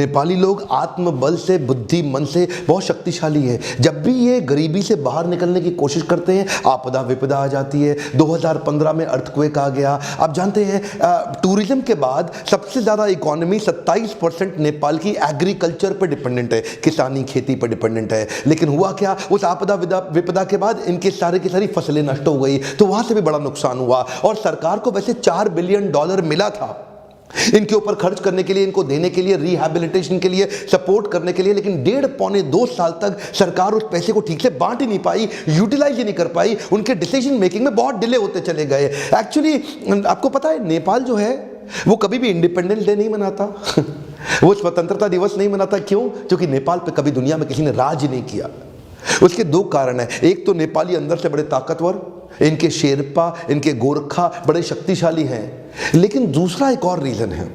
नेपाली लोग आत्मबल से, बुद्धि मन से बहुत शक्तिशाली है। जब भी ये गरीबी से बाहर निकलने की कोशिश करते हैं, आपदा विपदा आ जाती है। 2015 में अर्थक्वेक आ गया। आप जानते हैं टूरिज्म के बाद सबसे ज़्यादा इकोनॉमी 27% नेपाल की एग्रीकल्चर पर डिपेंडेंट है, किसानी खेती पर डिपेंडेंट है। लेकिन हुआ क्या, उस आपदा विपदा के बाद इनके सारे की सारी फसलें नष्ट हो गई, तो वहाँ से भी बड़ा नुकसान हुआ। और सरकार को वैसे $4 बिलियन मिला था इनके ऊपर खर्च करने के लिए, इनको देने के लिए, रिहैबिलिटेशन के लिए, सपोर्ट करने के लिए, लेकिन 1.5-2 साल तक सरकार उस पैसे को ठीक से बांट ही नहीं पाई, यूटिलाइज ही नहीं कर पाई। उनके डिसीजन मेकिंग में बहुत डिले होते चले गए। एक्चुअली आपको पता है नेपाल जो है वो कभी भी इंडिपेंडेंस डे नहीं मनाता वो स्वतंत्रता दिवस नहीं मनाता। क्यों? क्योंकि नेपाल पे कभी दुनिया में किसी ने राज नहीं किया। उसके 2 कारण हैं। एक तो नेपाली अंदर से बड़े ताकतवर, इनके शेरपा, इनके गोरखा बड़े शक्तिशाली हैं। लेकिन दूसरा एक और रीजन है,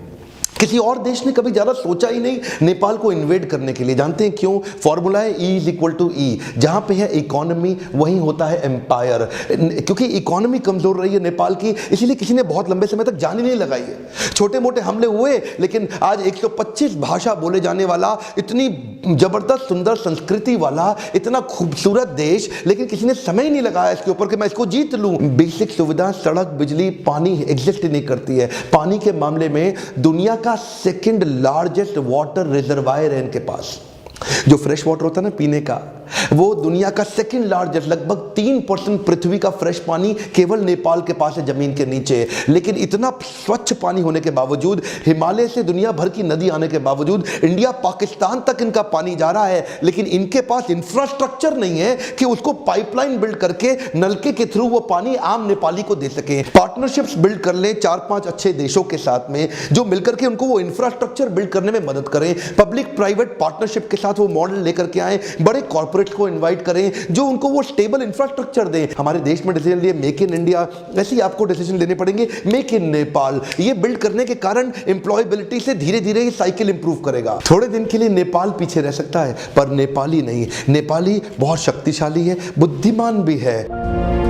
किसी और देश ने कभी ज़्यादा सोचा ही नहीं नेपाल को इन्वेड करने के लिए। जानते हैं क्यों? फॉर्मूला है E=E। जहाँ पे है इकोनॉमी वहीं होता है एम्पायर। क्योंकि इकोनॉमी कमज़ोर रही है नेपाल की, इसीलिए किसी ने बहुत लंबे समय तक जान ही नहीं लगाई है। छोटे मोटे हमले हुए, लेकिन आज 125 भाषा बोले जाने वाला, इतनी ज़बरदस्त सुंदर संस्कृति वाला, इतना खूबसूरत देश, लेकिन किसी ने समय ही नहीं लगाया इसके ऊपर कि मैं इसको जीत लूँ। बेसिक सुविधा, सड़क, बिजली, पानी एग्जिस्ट ही नहीं करती है। पानी के मामले में दुनिया का 2nd लार्जेस्ट वाटर रिजर्वायर है इनके पास। जो फ्रेश वाटर होता है ना पीने का, वो दुनिया का 2nd लार्जेस्ट, लगभग 3% पृथ्वी का फ्रेश पानी केवल नेपाल के पास है, जमीन के नीचे। लेकिन इतना स्वच्छ पानी होने के बावजूद, हिमालय से दुनिया भर की नदी आने के बावजूद, इंडिया पाकिस्तान तक इनका पानी जा रहा है, लेकिन इनके पास इंफ्रास्ट्रक्चर नहीं है कि उसको पाइपलाइन बिल्ड करके नलके के थ्रू वो पानी आम नेपाली को दे सके। पार्टनरशिप्स बिल्ड कर ले 4-5 अच्छे देशों के साथ में, जो मिलकर के उनको वो इंफ्रास्ट्रक्चर बिल्ड करने में मदद करें। पब्लिक प्राइवेट पार्टनरशिप के साथ वो मॉडल लेकर के आए, बड़े कॉर्पोरेट को इनवाइट करें जो उनको वो स्टेबल इंफ्रास्ट्रक्चर दें। हमारे देश में डिसीजन लिए मेक इन इंडिया, ऐसे ही आपको डिसीजन लेने पड़ेंगे मेक इन नेपाल। ये बिल्ड करने के कारण एम्प्लॉयबिलिटी से धीरे धीरे ये साइकिल इंप्रूव करेगा। थोड़े दिन के लिए नेपाल पीछे रह सकता है, पर नेपाली नहीं। नेपाली बहुत शक्तिशाली है, बुद्धिमान भी है।